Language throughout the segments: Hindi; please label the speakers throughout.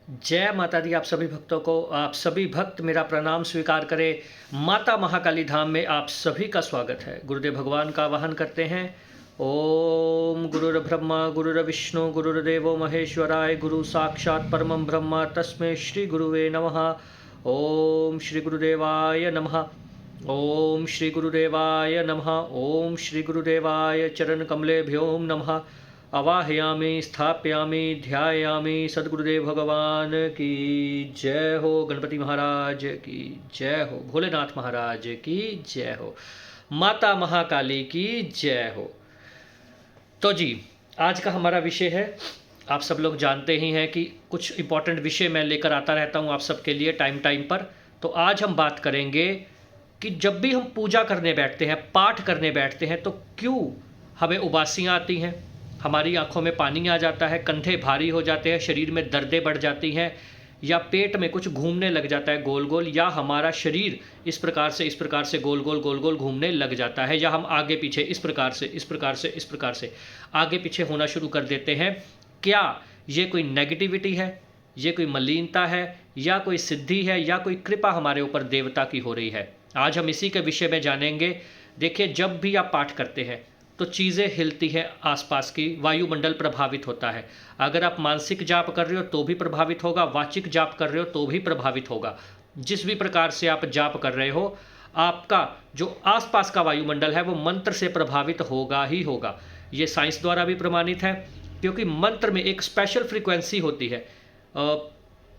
Speaker 1: जय माता दी। आप सभी भक्तों को, आप सभी भक्त मेरा प्रणाम स्वीकार करें। माता महाकाली धाम में आप सभी का स्वागत है। गुरुदेव भगवान का आवाहन करते हैं। ओम गुरुर्ब्रह्मा गुरुर्विष्णु गुरुर्देवो महेश्वराय, गुरु साक्षात् परमं ब्रह्म तस्मै श्री गुरुवे नमः। ओम श्री गुरुदेवाय नमः। ओम श्री गुरुदेवाय नमः। ओम श्री गुरुदेवाय चरण कमलेभ्यो नमः। अवाहयामि स्थापयामि ध्यायामि। सद्गुरुदेव भगवान की जय हो। गणपति महाराज की जय हो। भोलेनाथ महाराज की जय हो। माता महाकाली की जय हो। तो जी, आज का हमारा विषय है, आप सब लोग जानते ही हैं कि कुछ इम्पॉर्टेंट विषय मैं लेकर आता रहता हूं आप सबके लिए टाइम टाइम पर। तो आज हम बात करेंगे कि जब भी हम पूजा करने बैठते हैं, पाठ करने बैठते हैं, तो क्यों हमें उबासियाँ आती हैं, हमारी आंखों में पानी आ जाता है, कंधे भारी हो जाते हैं, शरीर में दर्दें बढ़ जाती हैं, या पेट में कुछ घूमने लग जाता है गोल गोल, या हमारा शरीर इस प्रकार से गोल गोल घूमने लग जाता है, या हम आगे पीछे इस प्रकार से आगे पीछे होना शुरू कर देते हैं। क्या ये कोई नेगेटिविटी है, ये कोई मलिनता है, या कोई सिद्धि है, या कोई कृपा हमारे ऊपर देवता की हो रही है? आज हम इसी के विषय में जानेंगे। देखिए, जब भी आप पाठ करते हैं तो चीज़ें हिलती हैं, आसपास की वायुमंडल प्रभावित होता है। अगर आप मानसिक जाप कर रहे हो तो भी प्रभावित होगा, वाचिक जाप कर रहे हो तो भी प्रभावित होगा। जिस भी प्रकार से आप जाप कर रहे हो, आपका जो आसपास का वायुमंडल है वो मंत्र से प्रभावित होगा ही होगा। ये साइंस द्वारा भी प्रमाणित है, क्योंकि मंत्र में एक स्पेशल फ्रीक्वेंसी होती है।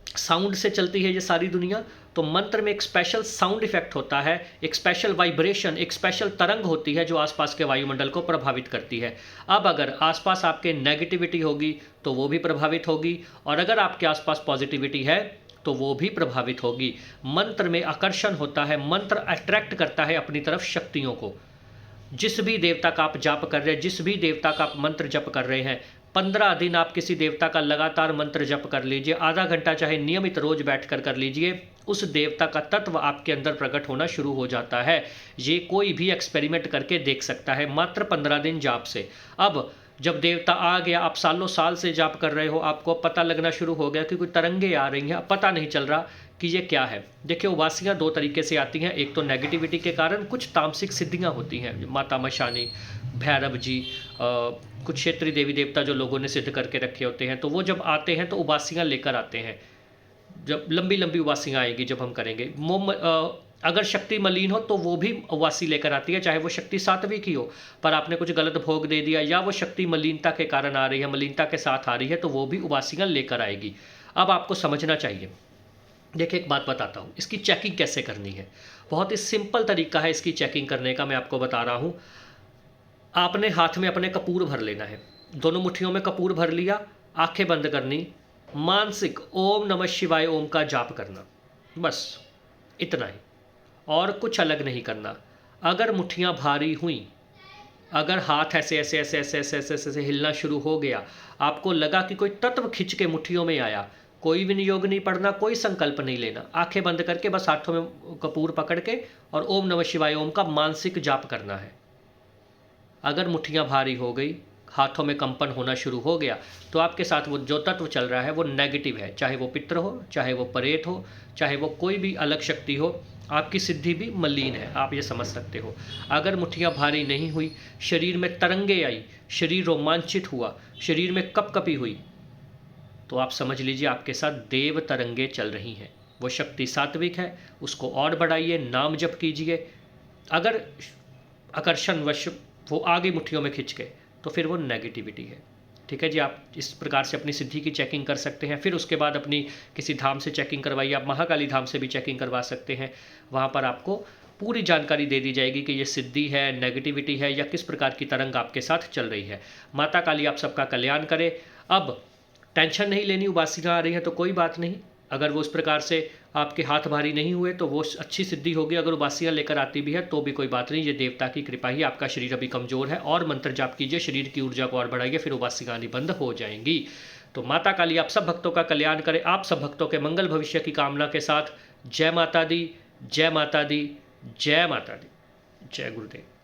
Speaker 1: साउंड से चलती है ये सारी दुनिया, तो मंत्र में एक स्पेशल साउंड इफेक्ट होता है, एक स्पेशल वाइब्रेशन, एक स्पेशल तरंग होती है जो आसपास के वायुमंडल को प्रभावित करती है। अब अगर आसपास आपके नेगेटिविटी होगी तो वो भी प्रभावित होगी, और अगर आपके आसपास पॉजिटिविटी है तो वो भी प्रभावित होगी। मंत्र में आकर्षण होता है, मंत्र अट्रैक्ट करता है अपनी तरफ शक्तियों को। जिस भी देवता का आप जाप कर रहे हैं, जिस भी देवता का आप मंत्र जप कर रहे हैं, 15 दिन आप किसी देवता का लगातार मंत्र जप कर लीजिए, आधा घंटा चाहे नियमित रोज बैठकर कर लीजिए, उस देवता का तत्व आपके अंदर प्रकट होना शुरू हो जाता है। ये कोई भी एक्सपेरिमेंट करके देख सकता है, मात्र 15 दिन जाप से। अब जब देवता आ गया, आप सालों साल से जाप कर रहे हो, आपको पता लगना शुरू हो गया कि कोई तरंगे आ रही हैं, पता नहीं चल रहा कि ये क्या है। देखिए, उबासियाँ दो तरीके से आती हैं। एक तो नेगेटिविटी के कारण कुछ तामसिक सिद्धियाँ होती हैं, माता मशानी, भैरव जी, कुछ क्षेत्रीय देवी देवता जो लोगों ने सिद्ध करके रखे होते हैं, तो वो जब आते हैं तो उबासियाँ लेकर आते हैं। जब लंबी लंबी उबासियाँ आएगी जब हम करेंगे, अगर शक्ति मलिन हो तो वो भी उबासी लेकर आती है, चाहे वो शक्ति सात्विक ही हो, पर आपने कुछ गलत भोग दे दिया, या वो शक्ति मलिनता के कारण आ रही है, मलिनता के साथ आ रही है, तो वो भी उबासियाँ लेकर आएगी। अब आपको समझना चाहिए। देखिए, एक बात बताता हूँ, इसकी चेकिंग कैसे करनी है। बहुत ही सिंपल तरीका है इसकी चेकिंग करने का, मैं आपको बता रहा हूँ। आपने हाथ में अपने कपूर भर लेना है, दोनों मुट्ठियों में कपूर भर लिया, आंखें बंद करनी, मानसिक ओम नमः शिवाय ओम का जाप करना, बस इतना ही, और कुछ अलग नहीं करना। अगर मुट्ठियाँ भारी हुई, अगर हाथ ऐसे ऐसे ऐसे ऐसे ऐसे ऐसे ऐसे हिलना शुरू हो गया, आपको लगा कि कोई तत्व खिंच के मुट्ठियों में आया, कोई विनियोग नहीं पढ़ना, कोई संकल्प नहीं लेना, आंखें बंद करके बस हाथों में कपूर पकड़ के और ओम नमः शिवाय ओम का मानसिक जाप करना है। अगर मुट्ठियाँ भारी हो गई, हाथों में कंपन होना शुरू हो गया, तो आपके साथ वो जो तत्व चल रहा है वो नेगेटिव है, चाहे वो पितर हो, चाहे वो प्रेत हो, चाहे वो कोई भी अलग शक्ति हो, आपकी सिद्धि भी मलिन है, आप ये समझ सकते हो। अगर मुट्ठियाँ भारी नहीं हुई, शरीर में तरंगे आई, शरीर रोमांचित हुआ, शरीर में कपकपी हुई, तो आप समझ लीजिए आपके साथ देव तरंगे चल रही हैं। वो शक्ति सात्विक है, उसको और बढ़ाइए, नाम जप कीजिए। अगर आकर्षणवश वो आगे मुट्ठियों में खिंच के, तो फिर वो नेगेटिविटी है। ठीक है जी, आप इस प्रकार से अपनी सिद्धि की चेकिंग कर सकते हैं। फिर उसके बाद अपनी किसी धाम से चेकिंग करवाइए, आप महाकाली धाम से भी चेकिंग करवा सकते हैं। वहाँ पर आपको पूरी जानकारी दे दी जाएगी कि ये सिद्धि है, नेगेटिविटी है, या किस प्रकार की तरंग आपके साथ चल रही है। माता काली आप सबका कल्याण करे। अब टेंशन नहीं लेनी, उबासियाँ आ रही हैं तो कोई बात नहीं, अगर वो उस प्रकार से आपके हाथ भारी नहीं हुए तो वो अच्छी सिद्धि होगी। अगर उबासियाँ लेकर आती भी है तो भी कोई बात नहीं, ये देवता की कृपा ही। आपका शरीर अभी कमज़ोर है, और मंत्र जाप कीजिए, शरीर की ऊर्जा को और बढ़ाइए, फिर उबासियाँ आनी बंद हो जाएंगी। तो माता काली आप सब भक्तों का कल्याण करे, आप सब भक्तों के मंगल भविष्य की कामना के साथ। जय माता दी, जय माता दी, जय माता दी, जय गुरुदेव।